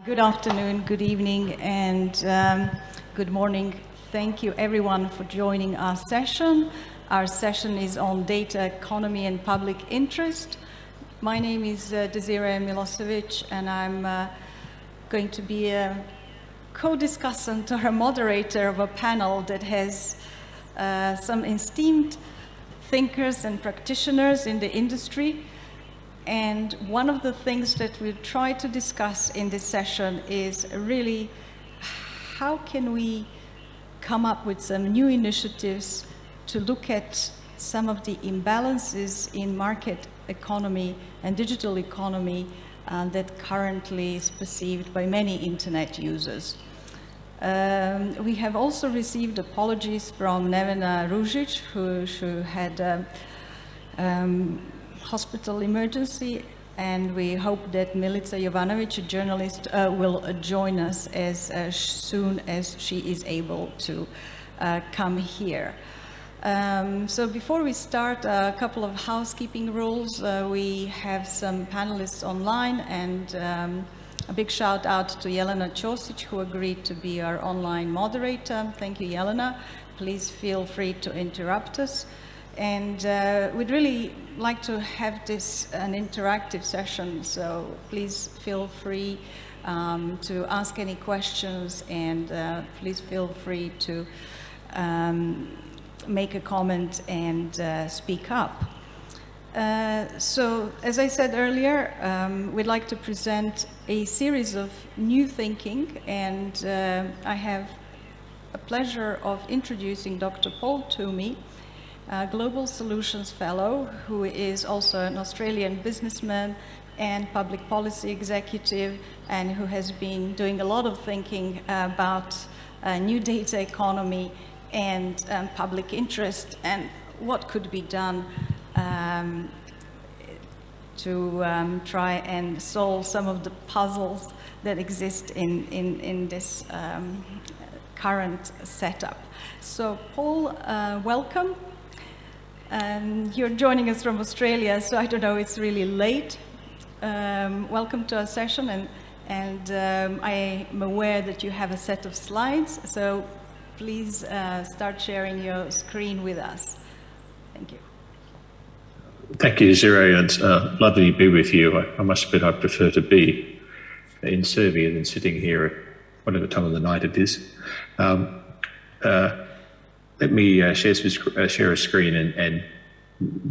Good afternoon, good evening, and good morning. Thank you everyone for joining our session. Our session is on data economy and public interest. My name is Desiree Milošević, and I'm going to be a co-discussant or a moderator of a panel that has some esteemed thinkers and practitioners in the industry. And one of the things that we'll try to discuss in this session is really how can we come up with some new initiatives to look at some of the imbalances in market economy and digital economy that currently is perceived by many internet users. We have also received apologies from Nevena Ružić, who had hospital emergency, and we hope that Milica Jovanović, a journalist, will join us as soon as she is able to come here. So before we start, a couple of housekeeping rules. We have some panelists online, and a big shout out to Jelena Ćosić, who agreed to be our online moderator. Thank you, Jelena. Please feel free to interrupt us. And we'd really like to have this an interactive session, so please feel free to ask any questions, and please feel free to make a comment and speak up. So, as I said earlier, we'd like to present a series of new thinking, and I have a pleasure of introducing Dr. Paul Twomey, a Global Solutions Fellow, who is also an Australian businessman and public policy executive, and who has been doing a lot of thinking about new data economy and public interest and what could be done to try and solve some of the puzzles that exist in this current setup. So Paul, welcome. You're joining us from Australia, so I don't know, it's really late. Welcome to our session, and I am aware that you have a set of slides, so please start sharing your screen with us. Thank you. Thank you, Desiree. It's lovely to be with you. I must admit I prefer to be in Serbia than sitting here at whatever time of the night it is. Let me share a screen and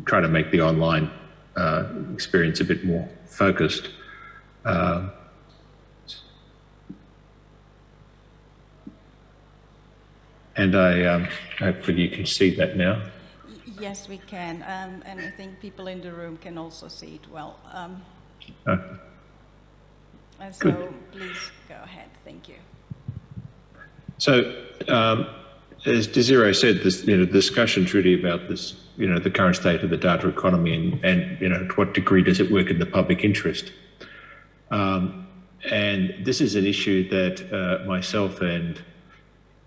try to make the online experience a bit more focused. And hopefully you can see that now. Yes, we can, and I think people in the room can also see it well. So Good. Please go ahead. Thank you. So, as Desiree said, this, the discussion's really about this, the current state of the data economy and to what degree does it work in the public interest. And this is an issue that myself and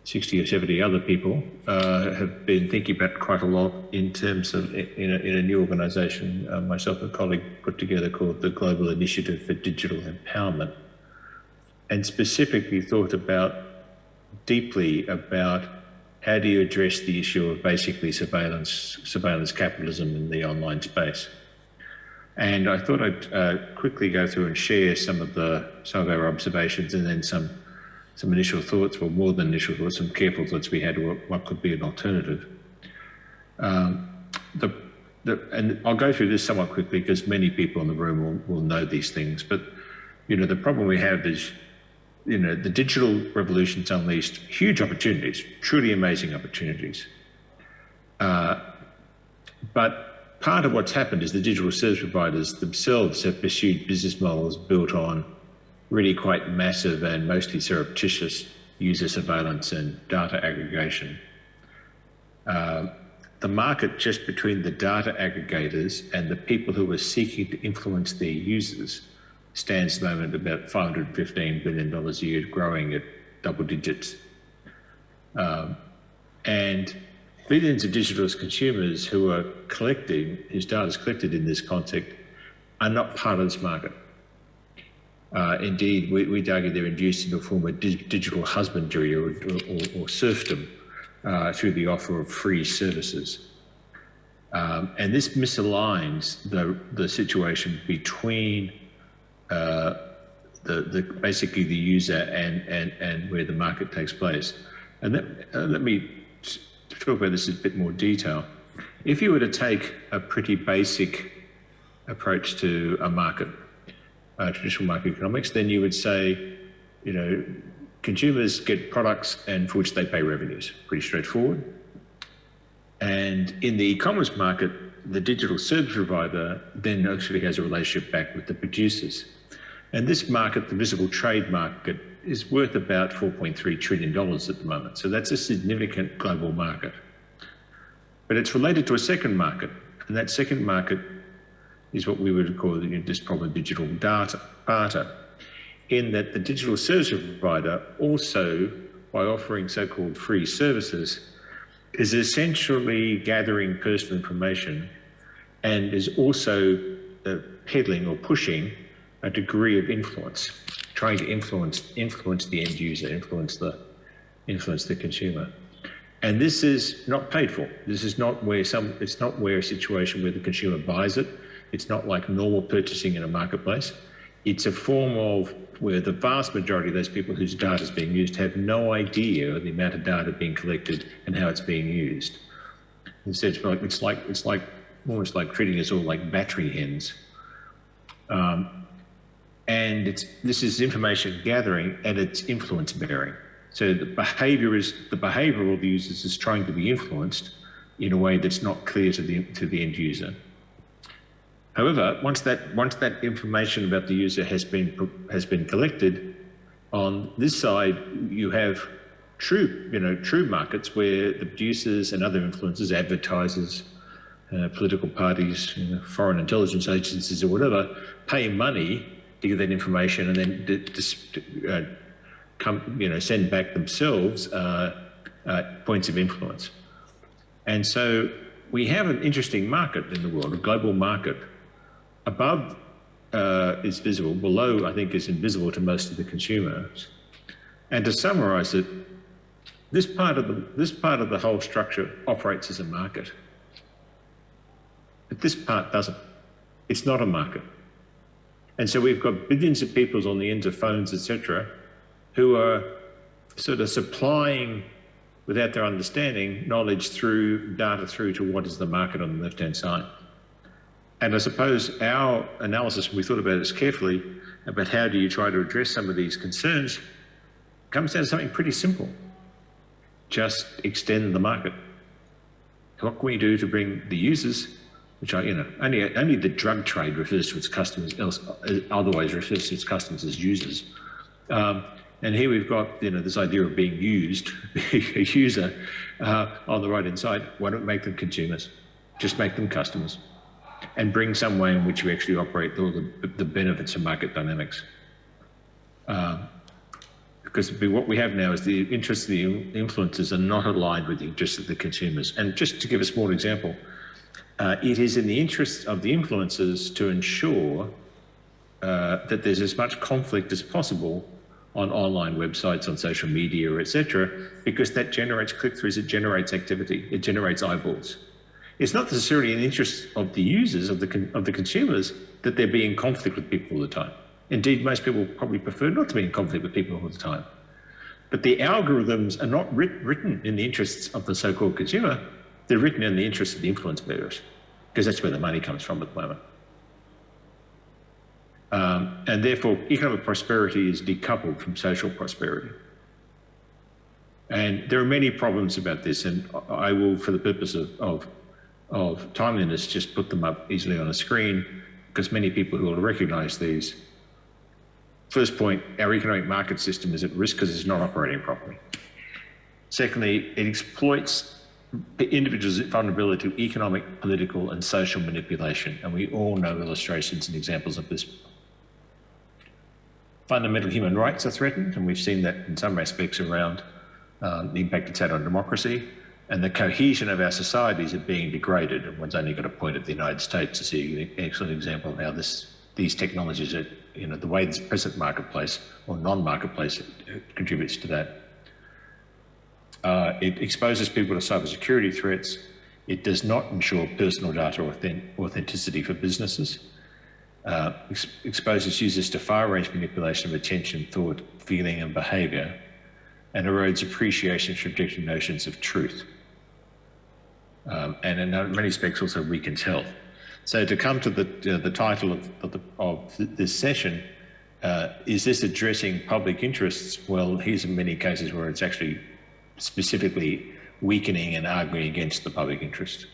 60 or 70 other people have been thinking about quite a lot in terms of in a new organisation myself and a colleague put together called the Global Initiative for Digital Empowerment, and specifically thought deeply about how do you address the issue of basically surveillance capitalism in the online space. And I thought I'd quickly go through and share some of our observations, and then some initial thoughts, well, more than initial thoughts, some careful thoughts we had what could be an alternative. And I'll go through this somewhat quickly because many people in the room will know these things. But the problem we have is the digital revolution's unleashed huge opportunities, truly amazing opportunities. But part of what's happened is the digital service providers themselves have pursued business models built on really quite massive and mostly surreptitious user surveillance and data aggregation. The market just between the data aggregators and the people who are seeking to influence their users stands at the moment at about $515 billion a year, growing at double digits. And billions of digital consumers whose data is collected in this context are not part of this market. Indeed, we'd argue they're induced into a form of digital husbandry or serfdom through the offer of free services. And this misaligns the situation between basically the user and where the market takes place. And let me talk about this in a bit more detail. If you were to take a pretty basic approach to a market, traditional market economics, then you would say, you know, consumers get products and for which they pay revenues. Pretty straightforward. And in the e-commerce market, the digital service provider then actually has a relationship back with the producers. And this market, the visible trade market, is worth about $4.3 trillion at the moment. So that's a significant global market. But it's related to a second market. And that second market is what we would call this problem digital data barter, in that the digital service provider also, by offering so-called free services, is essentially gathering personal information and is also peddling or pushing a degree of influence, trying to influence the end user, influence the consumer. And this is not paid for. This is not where it's not where a situation where the consumer buys it. It's not like normal purchasing in a marketplace. It's a form of where the vast majority of those people whose data is being used have no idea of the amount of data being collected and how it's being used. Instead, it's like almost like treating us all like battery hens. And this is information gathering and it's influence bearing. So the behaviour of the users is trying to be influenced in a way that's not clear to the end user. However, once that information about the user has been collected, on this side you have true markets where the producers and other influencers, advertisers, political parties, foreign intelligence agencies or whatever, pay money to get that information and then send back themselves points of influence. And so we have an interesting market in the world, a global market. Above is visible, below I think is invisible to most of the consumers. And to summarise it, this part of the whole structure operates as a market, but this part doesn't. It's not a market. And so we've got billions of people on the ends of phones, etc., who are sort of supplying, without their understanding, knowledge data through to what is the market on the left-hand side. And I suppose our analysis, when we thought about this carefully, about how do you try to address some of these concerns, comes down to something pretty simple. Just extend the market. What can we do to bring the users, which are, only the drug trade refers to its customers, otherwise refers to its customers as users. And here we've got, this idea of being used, a user on the right-hand side. Why don't we make them consumers? Just make them customers. And bring some way in which we actually operate all the benefits of market dynamics. Because what we have now is the interests of the influencers are not aligned with the interests of the consumers. And just to give a small example, it is in the interests of the influencers to ensure that there's as much conflict as possible on online websites, on social media, etc., because that generates click-throughs, it generates activity, it generates eyeballs. It's not necessarily in the interest of the users, of the consumers, that they're being in conflict with people all the time. Indeed, most people probably prefer not to be in conflict with people all the time. But the algorithms are not written in the interests of the so-called consumer, they're written in the interests of the influence bearers, because that's where the money comes from at the moment. And therefore, economic prosperity is decoupled from social prosperity. And there are many problems about this, and I will, for the purpose of timeliness, just put them up easily on a screen, because many people who will recognize these. First point, our economic market system is at risk because it's not operating properly. Secondly, it exploits individuals' vulnerability to economic, political, and social manipulation, and we all know illustrations and examples of this. Fundamental human rights are threatened, and we've seen that in some aspects around the impact it's had on democracy, and the cohesion of our societies are being degraded. And one's only got to point at the United States to see an excellent example of how this these technologies are, the way this present marketplace or non-marketplace contributes to that. It exposes people to cybersecurity threats. It does not ensure personal data authenticity for businesses. Exposes users to far-range manipulation of attention, thought, feeling and behaviour, and erodes appreciation for objective notions of truth. And in many respects also weakens health. So to come to the title of this session, is this addressing public interests? Well, here's in many cases where it's actually specifically weakening and arguing against the public interest.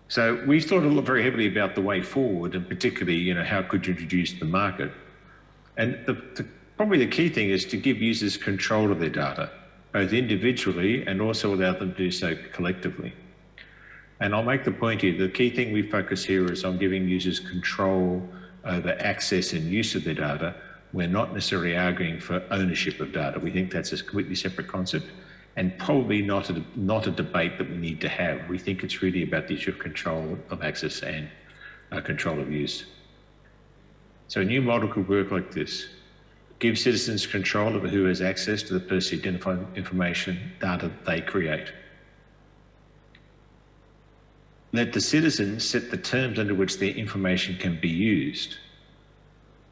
So we thought very heavily about the way forward, and particularly, how could you introduce the market? And probably the key thing is to give users control of their data, both individually and also allow them to do so collectively. And I'll make the point here, the key thing we focus here is on giving users control over access and use of their data. We're not necessarily arguing for ownership of data. We think that's a completely separate concept and probably not a debate that we need to have. We think it's really about the issue of control of access and control of use. So a new model could work like this. Give citizens control over who has access to the personally identified information data they create. Let the citizens set the terms under which their information can be used.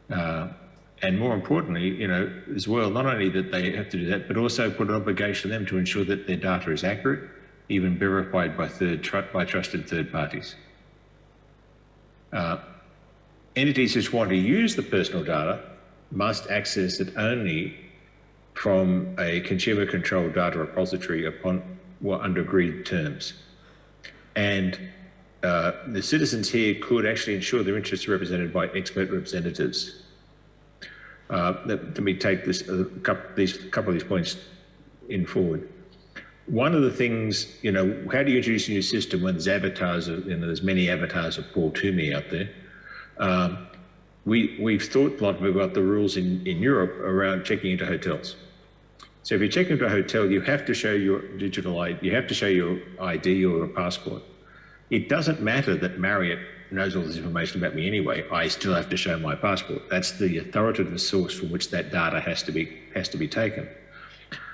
And more importantly, as well, not only that they have to do that, but also put an obligation on them to ensure that their data is accurate, even verified by trusted third parties. Entities which want to use the personal data must access it only from a consumer-controlled data repository under agreed terms. And the citizens here could actually ensure their interests are represented by expert representatives. Let me take a couple of these points in forward. One of the things, how do you introduce a new system when there's avatars of, there's many avatars of Paul Twomey out there? We've thought a lot about the rules in Europe around checking into hotels. So if you check into a hotel, you have to show your digital ID, you have to show your ID or a passport. It doesn't matter that Marriott knows all this information about me anyway. I still have to show my passport. That's the authoritative source from which that data has to be taken.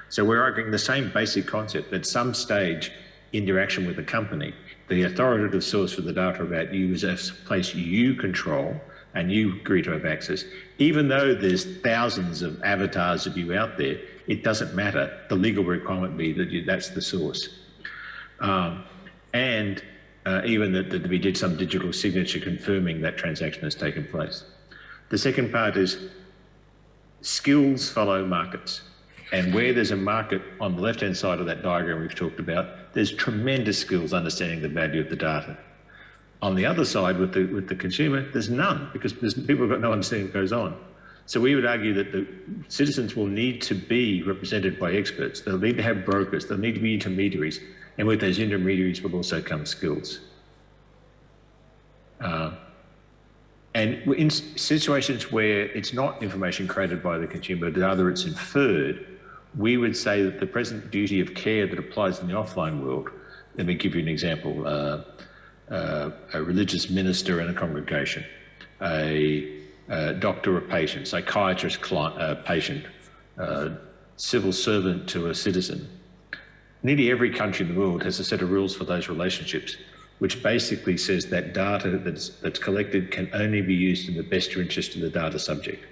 So we're arguing the same basic concept. At some stage, interaction with the company, the authoritative source for the data about you is a place you control and you agree to have access. Even though there's thousands of avatars of you out there, it doesn't matter. The legal requirement be that that's the source. Even that we did some digital signature confirming that transaction has taken place. The second part is skills follow markets. And where there's a market on the left-hand side of that diagram we've talked about, there's tremendous skills understanding the value of the data. On the other side with the consumer, there's none because people have got no understanding of what goes on. So we would argue that the citizens will need to be represented by experts. They'll need to have brokers. They'll need to be intermediaries. And with those intermediaries will also come skills. And in situations where it's not information created by the consumer, but rather it's inferred, we would say that the present duty of care that applies in the offline world, let me give you an example, a religious minister in a congregation, a doctor or patient, psychiatrist patient, civil servant to a citizen. Nearly every country in the world has a set of rules for those relationships, which basically says that data that's collected can only be used in the best interest of the data subject.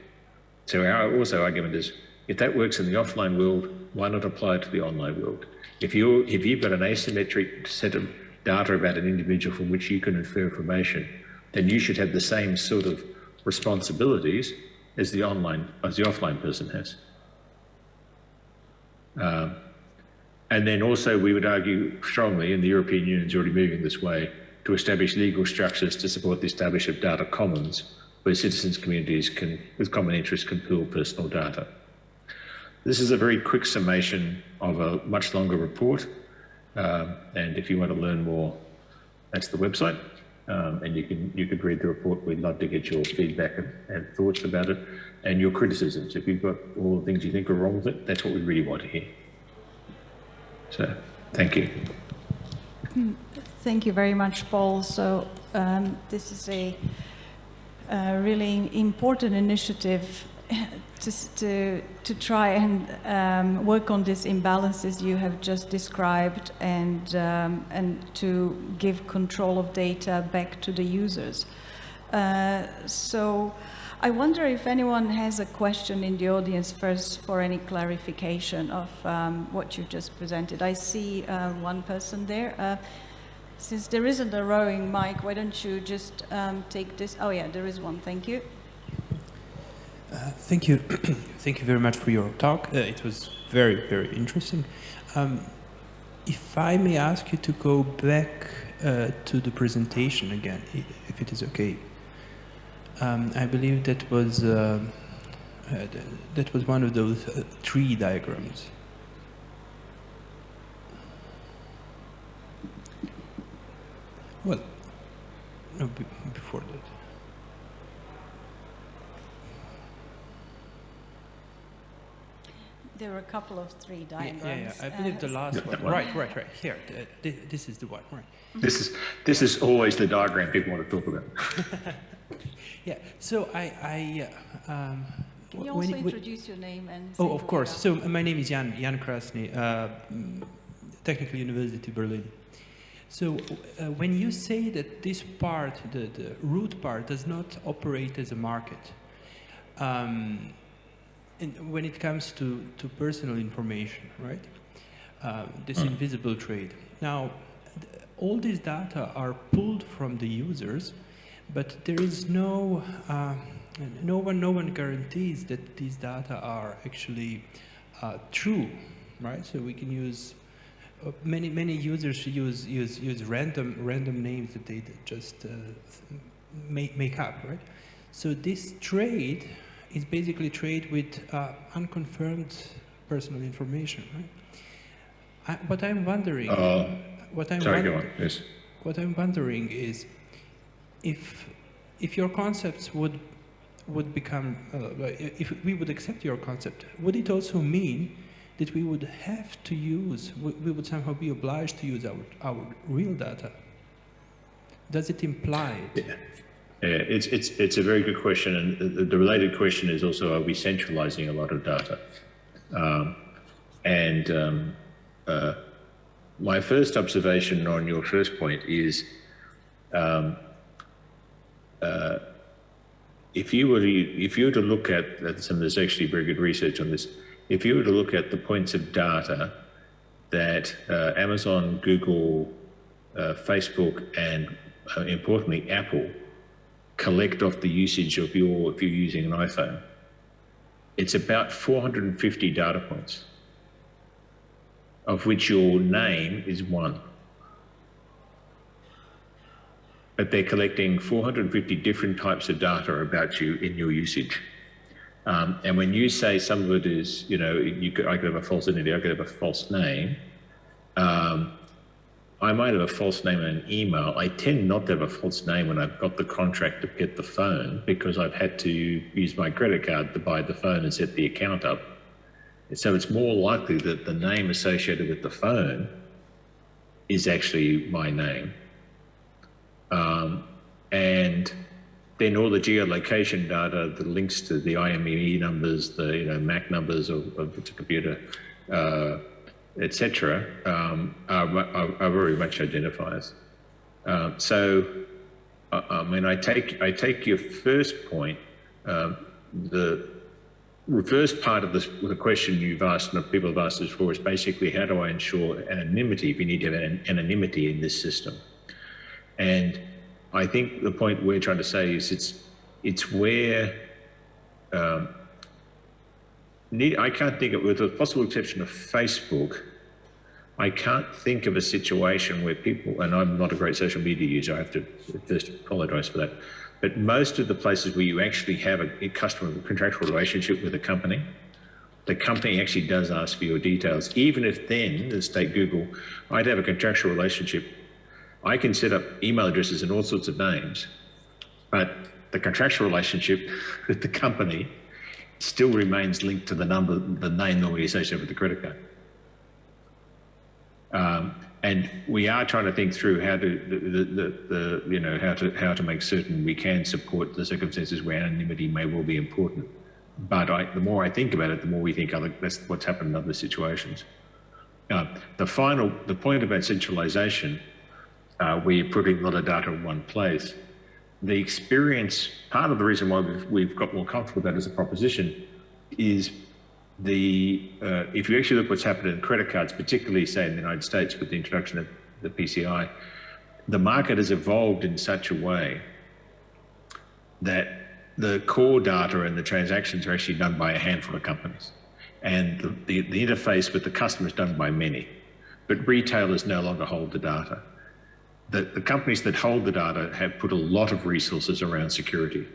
So our argument is, if that works in the offline world, why not apply it to the online world? If you've got an asymmetric set of data about an individual from which you can infer information, then you should have the same sort of responsibilities as the offline person has. And then also we would argue strongly, and the European Union is already moving this way, to establish legal structures to support the establishment of data commons where citizens' communities with common interests can pool personal data. This is a very quick summation of a much longer report. And if you want to learn more, that's the website. And you could read the report. We'd love to get your feedback and thoughts about it and your criticisms. If you've got all the things you think are wrong with it, that's what we really want to hear. So, thank you. Thank you very much, Paul. So this is a really important initiative to try and work on these imbalances you have just described, and to give control of data back to the users. So I wonder if anyone has a question in the audience first for any clarification of what you just presented. I see one person there. Since there isn't a rowing mic, why don't you just take this? Oh yeah, there is one. Thank you. Thank you. Thank you very much for your talk. It was very, very interesting. If I may ask you to go back to the presentation again, if it is okay. I believe that was one of those tree diagrams. Well, no, before that. There were a couple of three diagrams. Yeah. I believe the last one. Right. Here, this is the one. Right. This is always the diagram people want to talk about. Yeah. So can you also introduce your name and? Oh, of course. So my name is Jan Krasny, Technical University Berlin. So when you say that this part, the root part, does not operate as a market. And when it comes to personal information, right? This invisible trade. Now, all these data are pulled from the users, but there is no one guarantees that these data are actually true, right? So we can use many users use random names that they just make up, right? So this trade is basically trade with unconfirmed personal information, right? What I'm wondering, what I'm wondering is, if your concepts would become, if we would accept your concept, would it also mean that we would have to use, we would somehow be obliged to use our real data? Does it imply it? Yeah. It's a very good question, and the related question is also, are we centralizing a lot of data? My first observation on your first point is, if you were to look at there's actually very good research on this. If you were to look at the points of data that Amazon, Google, Facebook, and importantly Apple collect off the usage of if you're using an iPhone, it's about 450 data points, of which your name is one. But they're collecting 450 different types of data about you in your usage. And when you say some of it is, I could have a false identity, I could have a false name. I might have a false name in an email. I tend not to have a false name when I've got the contract to get the phone, because I've had to use my credit card to buy the phone and set the account up. And so it's more likely that the name associated with the phone is actually my name. And then all the geolocation data, the links to the IMEI numbers, the MAC numbers of the computer, etc., are very much identifiers. I take your first point. The reverse part of the question you've asked, and people have asked this before, is basically, how do I ensure anonymity if you need to have anonymity in this system? And I think the point we're trying to say is it's where I can't think of, with the possible exception of Facebook, I can't think of a situation where people, and I'm not a great social media user, I have to first apologize for that, but most of the places where you actually have a customer contractual relationship with a company, the company actually does ask for your details. Even if then, let's take Google, I'd have a contractual relationship. I can set up email addresses and all sorts of names, but the contractual relationship with the company still remains linked to the name normally associated with the credit card. And we are trying to think through how to, how to make certain we can support the circumstances where anonymity may well be important. But the more I think about it, the more we think, that's what's happened in other situations. The point about centralization, where you're putting a lot of data in one place, the experience, part of the reason why we've got more comfortable with that as a proposition is if you actually look what's happened in credit cards, particularly say in the United States with the introduction of the PCI, the market has evolved in such a way that the core data and the transactions are actually done by a handful of companies. And the interface with the customer is done by many, but retailers no longer hold the data. The companies that hold the data have put a lot of resources around security.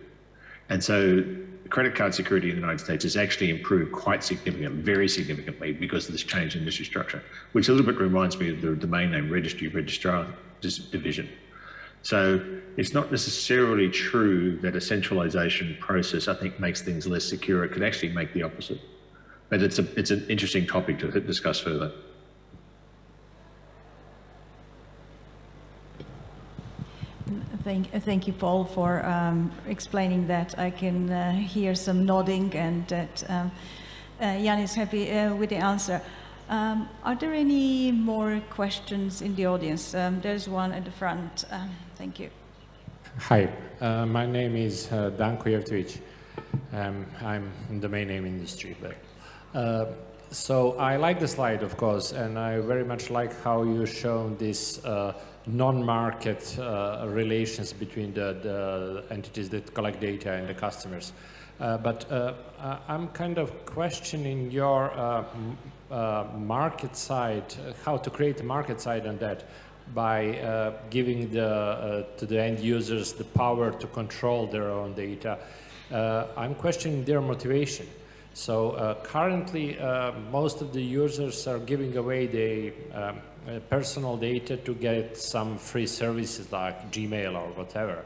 And so credit card security in the United States has actually improved quite significantly, very significantly, because of this change in industry structure, which a little bit reminds me of the domain name registrar division. So it's not necessarily true that a centralization process, I think, makes things less secure. It could actually make the opposite. But it's an interesting topic to discuss further. Thank you, Paul, for explaining that. I can hear some nodding, and that Jan is happy with the answer. Are there any more questions in the audience? There's one at the front. Thank you. Hi, my name is Danko Jevtovic. I'm in the domain name industry. So I like the slide, of course, and I very much like how you shown this non-market relations between the entities that collect data and the customers. But I'm kind of questioning your market side, how to create a market side on that by giving to the end users the power to control their own data. I'm questioning their motivation. So currently, most of the users are giving away their personal data to get some free services like Gmail or whatever.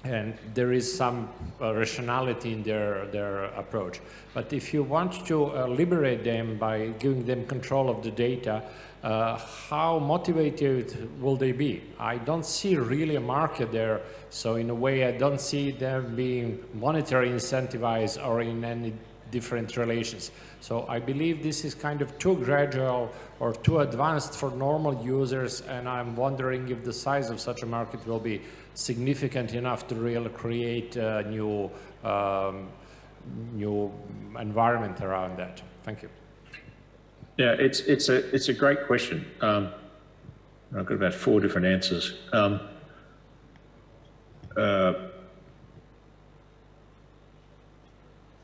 And there is some rationality in their approach. But if you want to liberate them by giving them control of the data, how motivated will they be? I don't see really a market there. So in a way, I don't see them being monetarily incentivized or in any different relations. So I believe this is kind of too gradual or too advanced for normal users, and I'm wondering if the size of such a market will be significant enough to really create a new environment around that. Thank you. Yeah, it's a great question. I've got about 4 different answers.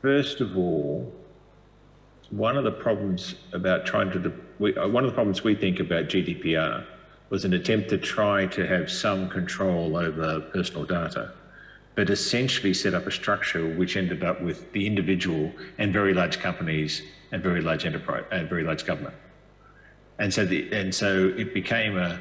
First of all, one of the problems we think about GDPR was an attempt to try to have some control over personal data, but essentially set up a structure which ended up with the individual and very large companies and very large enterprise and very large government. And so it became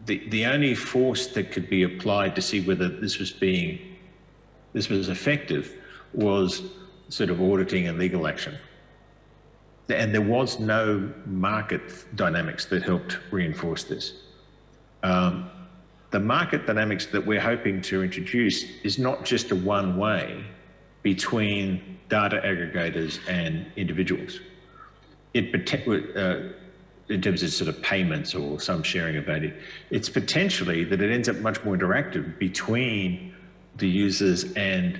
the only force that could be applied to see whether this was effective was sort of auditing and legal action. And there was no market dynamics that helped reinforce this. The market dynamics that we're hoping to introduce is not just a one-way between data aggregators and individuals. In terms of sort of payments or some sharing of value, it's potentially that it ends up much more interactive between the users and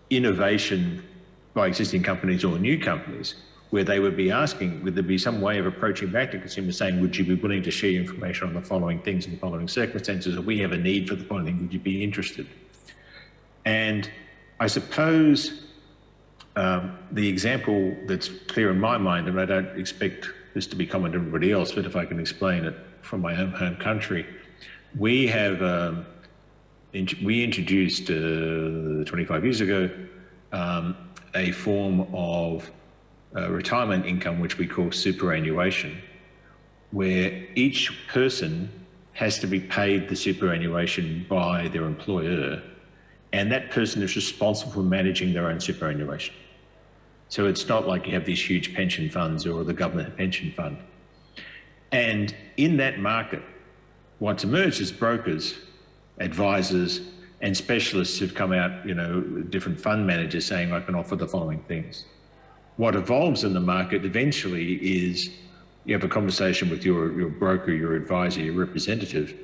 innovation by existing companies or new companies, where they would be asking, would there be some way of approaching back to consumers saying, would you be willing to share information on the following things in the following circumstances, or we have a need for the following thing, would you be interested? And I suppose the example that's clear in my mind, and I don't expect this to be common to everybody else, but if I can explain it from my own home country, we have we introduced 25 years ago a form of retirement income which we call superannuation, where each person has to be paid the superannuation by their employer, and that person is responsible for managing their own superannuation. So it's not like you have these huge pension funds or the government pension fund. And in that market, what's emerged is brokers, advisors, and specialists who've come out, different fund managers saying, I can offer the following things. What evolves in the market eventually is you have a conversation with your broker, your advisor, your representative,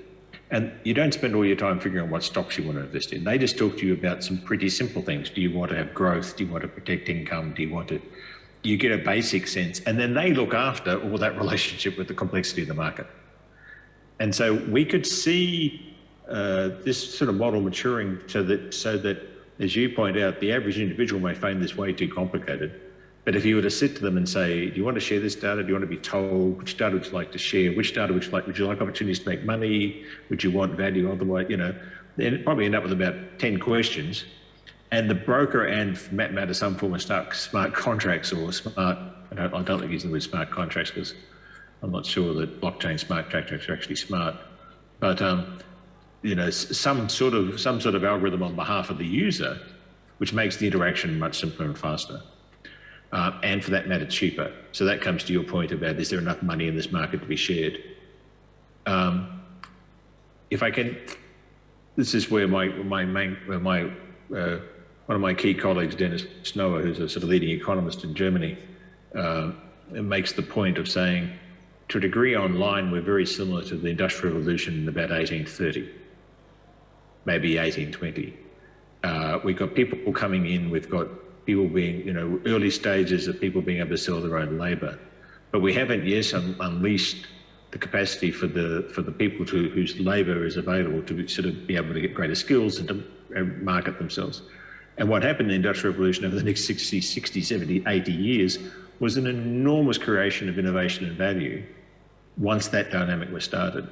and you don't spend all your time figuring out what stocks you want to invest in. They just talk to you about some pretty simple things. Do you want to have growth? Do you want to protect income? You get a basic sense, and then they look after all that relationship with the complexity of the market. And so we could see this sort of model maturing so that, as you point out, the average individual may find this way too complicated. But if you were to sit to them and say, do you want to share this data? Do you want to be told? Which data would you like to share? Which data would you like opportunities to make money? Would you want value otherwise? Then it'd probably end up with about 10 questions. And the broker and matter some form of smart contracts or smart, I don't like using the word smart contracts because I'm not sure that blockchain smart contracts are actually smart. But some sort of algorithm on behalf of the user, which makes the interaction much simpler and faster. And for that matter, cheaper. So that comes to your point about, is there enough money in this market to be shared? If I can, this is where one of my key colleagues, Dennis Snower, who's a sort of leading economist in Germany, makes the point of saying, to a degree online, we're very similar to the Industrial Revolution in about 1830, maybe 1820. We've got people coming in, we've got people being, early stages of people being able to sell their own labour, but we haven't yet unleashed the capacity for the people whose labour is available to sort of be able to get greater skills and to market themselves. And what happened in the Industrial Revolution over the next 60, 70, 80 years was an enormous creation of innovation and value once that dynamic was started.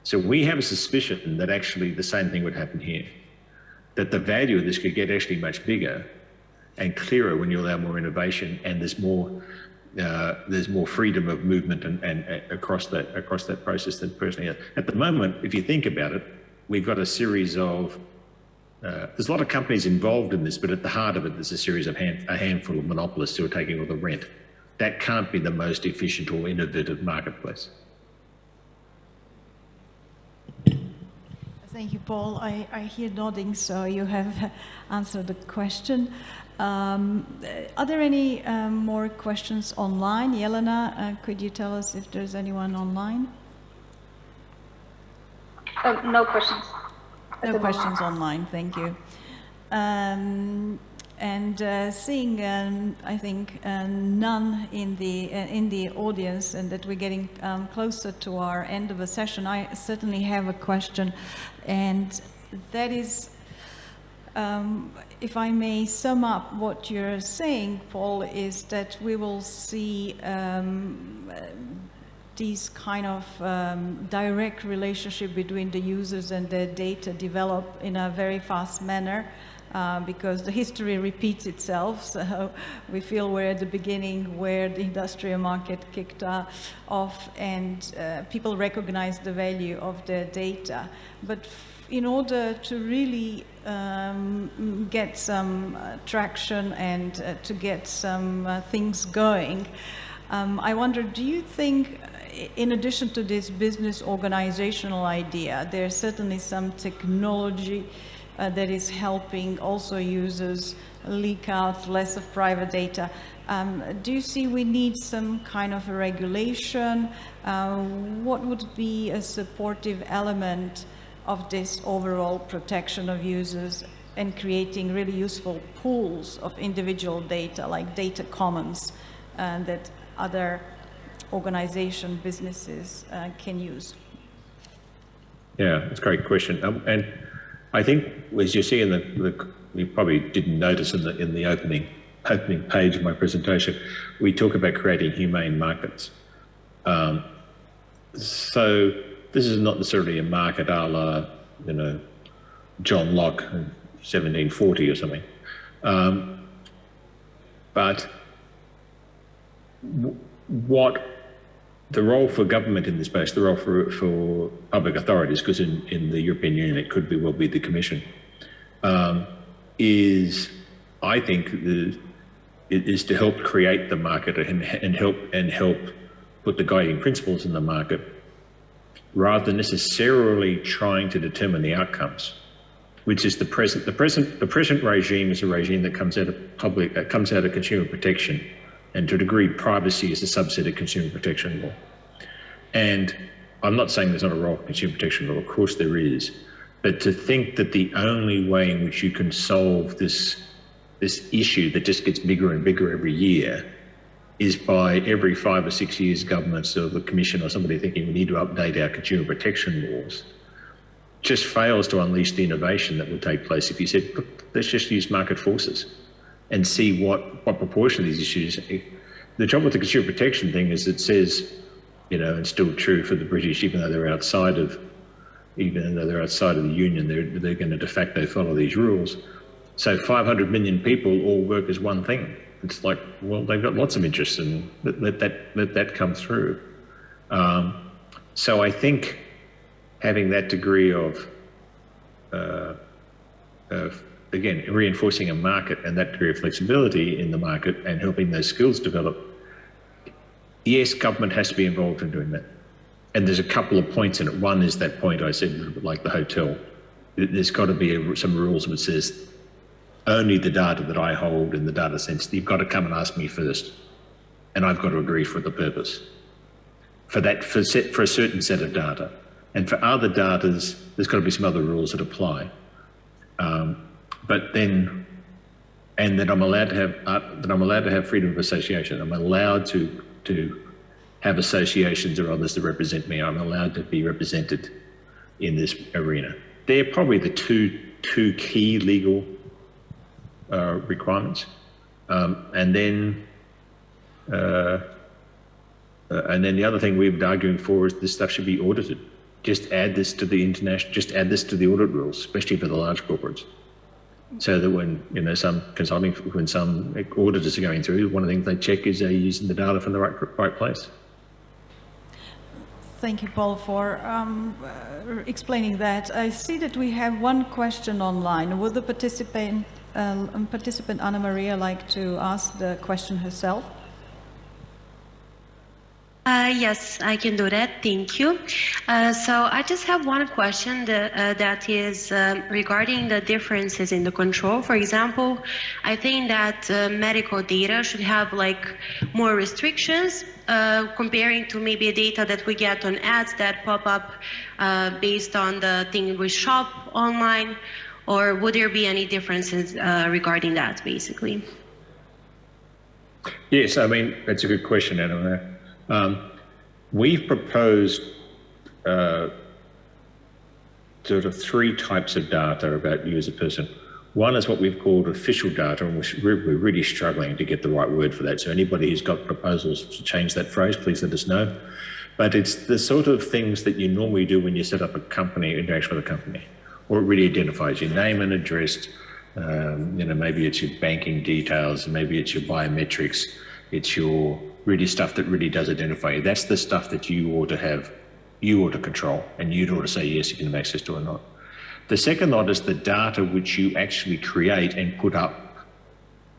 So we have a suspicion that actually the same thing would happen here, that the value of this could get actually much bigger and clearer when you allow more innovation, and there's more freedom of movement and across that process than personally. At the moment, if you think about it, we've got a series of there's a lot of companies involved in this, but at the heart of it, there's a series of a handful of monopolists who are taking all the rent. That can't be the most efficient or innovative marketplace. Thank you, Paul. I hear nodding, so you have answered the question. Are there any more questions online? Jelena, could you tell us if there's anyone online? No questions. No questions online, thank you. And seeing, I think, none in the audience, and that we're getting closer to our end of the session, I certainly have a question, and that is, if I may sum up what you're saying, Paul, is that we will see these kind of direct relationship between the users and their data develop in a very fast manner, because the history repeats itself. So we feel we're at the beginning where the industrial market kicked off, and people recognize the value of their data. But in order to really get some traction and to get some things going, I wonder, do you think, in addition to this business organizational idea, there's certainly some technology that is helping also users leak out less of private data? Do you see we need some kind of a regulation? What would be a supportive element of this overall protection of users and creating really useful pools of individual data, like data commons, that other organization, businesses can use? Yeah, that's a great question. And I think, as you see in you probably didn't notice in the opening page of my presentation, we talk about creating humane markets. So this is not necessarily a market a la, John Locke in 1740 or something. But what the role for government in this space, the role for public authorities, because in the European Union it could well be the Commission, is, I think, is to help create the market and help put the guiding principles in the market, rather than necessarily trying to determine the outcomes, which is the present regime is a regime that comes out of consumer protection, and to a degree privacy is a subset of consumer protection law. And I'm not saying there's not a role for consumer protection law, of course there is, but to think that the only way in which you can solve this issue that just gets bigger and bigger every year is by every 5 or 6 years governments or the commission or somebody thinking we need to update our consumer protection laws, just fails to unleash the innovation that will take place if you said, look, let's just use market forces and see what proportion of these issues. The trouble with the consumer protection thing is it says, you know, and still true for the British, even though they're outside of the union, they're going to de facto follow these rules. So 500 million people all work as one thing. It's like, well, they've got lots of interests, and let that come through. So I think having that degree of again, reinforcing a market and that degree of flexibility in the market and helping those skills develop, yes, government has to be involved in doing that. And there's a couple of points in it. One is that point I said, a little bit like the hotel. There's got to be some rules which says only the data that I hold in the data sense, you've got to come and ask me first, and I've got to agree for the purpose. For a certain set of data. And for other data, there's got to be some other rules that apply. But then, and that I'm allowed to have freedom of association. I'm allowed to have associations or others that represent me. I'm allowed to be represented in this arena. They're probably the two key legal requirements. And then the other thing we've been arguing for is this stuff should be audited. Just add this to the audit rules, especially for the large corporates. So that when, you know, some auditors are going through, one of the things they check is they're using the data from the right place. Thank you, Paul, for explaining that. I see that we have one question online. Would the participant Anna Maria like to ask the question herself? Yes, I can do that. Thank you. So I just have one question that is regarding the differences in the control. For example, I think that medical data should have like more restrictions comparing to maybe data that we get on ads that pop up based on the thing we shop online, or would there be any differences regarding that, basically? Yes, I mean, that's a good question, Anna. We've proposed sort of 3 types of data about you as a person. One is what we've called official data, and we're really struggling to get the right word for that. So anybody who's got proposals to change that phrase, please let us know. But it's the sort of things that you normally do when you set up a company, interaction with a company, or it really identifies your name and address. You know, maybe it's your banking details, maybe it's your biometrics, it's your really stuff that really does identify you. That's the stuff that you ought to control, and you'd ought to say yes, you can have access to or not. The second lot is the data which you actually create and put up.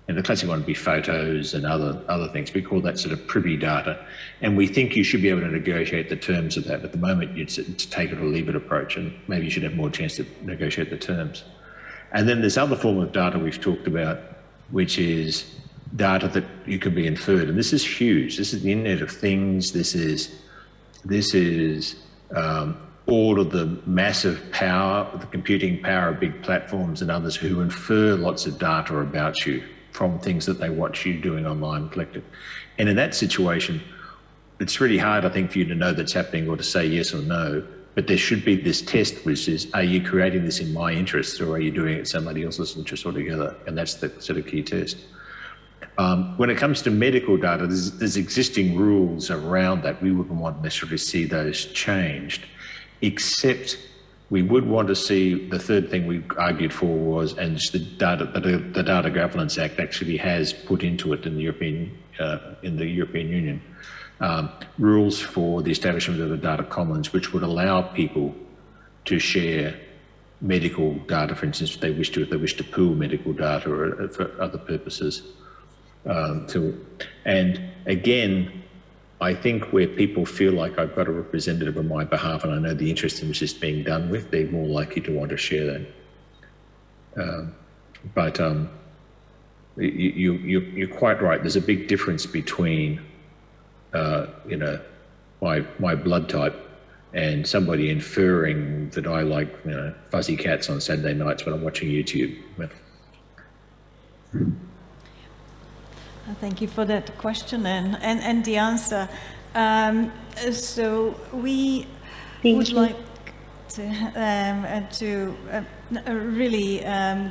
And the classic one would be photos and other things. We call that sort of privy data. And we think you should be able to negotiate the terms of that. At the moment, it's a take it or leave it approach, and maybe you should have more chance to negotiate the terms. And then this other form of data we've talked about, which is data that you can be inferred. And this is huge. This is the Internet of Things. This is all of the massive power, the computing power of big platforms and others who infer lots of data about you from things that they watch you doing online collected. And in that situation, it's really hard, I think, for you to know that's happening or to say yes or no. But there should be this test, which is, are you creating this in my interests, or are you doing it in somebody else's interest altogether? And that's the sort of key test. When it comes to medical data, there's existing rules around that. We wouldn't want to necessarily see those changed, except we would want to see, the third thing we argued for was, and the Data Governance Act actually has put into it in the European Union, rules for the establishment of the data commons, which would allow people to share medical data, for instance, if they wish to pool medical data or for other purposes. And again, I think where people feel like I've got a representative on my behalf and I know the interest in which is being done with, they're more likely to want to share that. But you're quite right. There's a big difference between, you know, my blood type and somebody inferring that I like, you know, fuzzy cats on Saturday nights when I'm watching YouTube. Thank you for that question and the answer. So we would like to really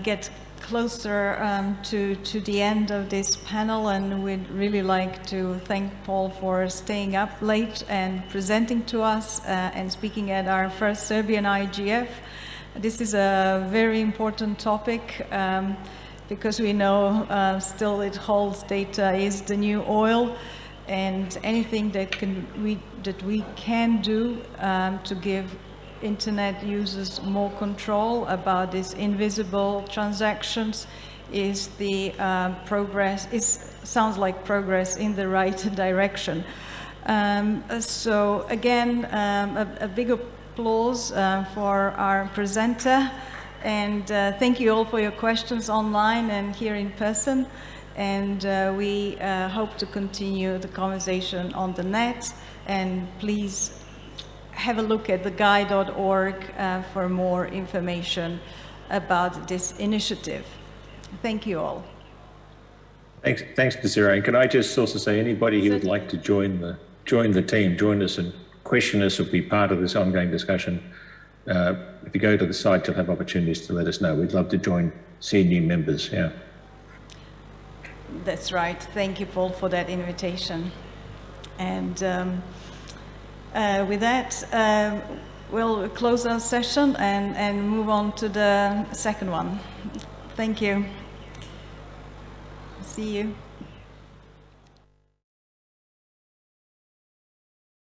get closer to the end of this panel, and we'd really like to thank Paul for staying up late and presenting to us and speaking at our first Serbian IGF. This is a very important topic because we know still it holds data is the new oil, and anything that we can do to give internet users more control about these invisible transactions is the progress. It sounds like progress in the right direction. So again, a big applause for our presenter, and thank you all for your questions online and here in person. And we hope to continue the conversation on the net, and please have a look at theguy.org for more information about this initiative. Thank you all. Thanks, Desiree. And can I just also say, anybody who would like to join the team, join us and question us or be part of this ongoing discussion, if you go to the site, you'll have opportunities to let us know. We'd love to see new members. Yeah. That's right. Thank you, Paul, for that invitation. And with that, we'll close our session and move on to the second one. Thank you. See you.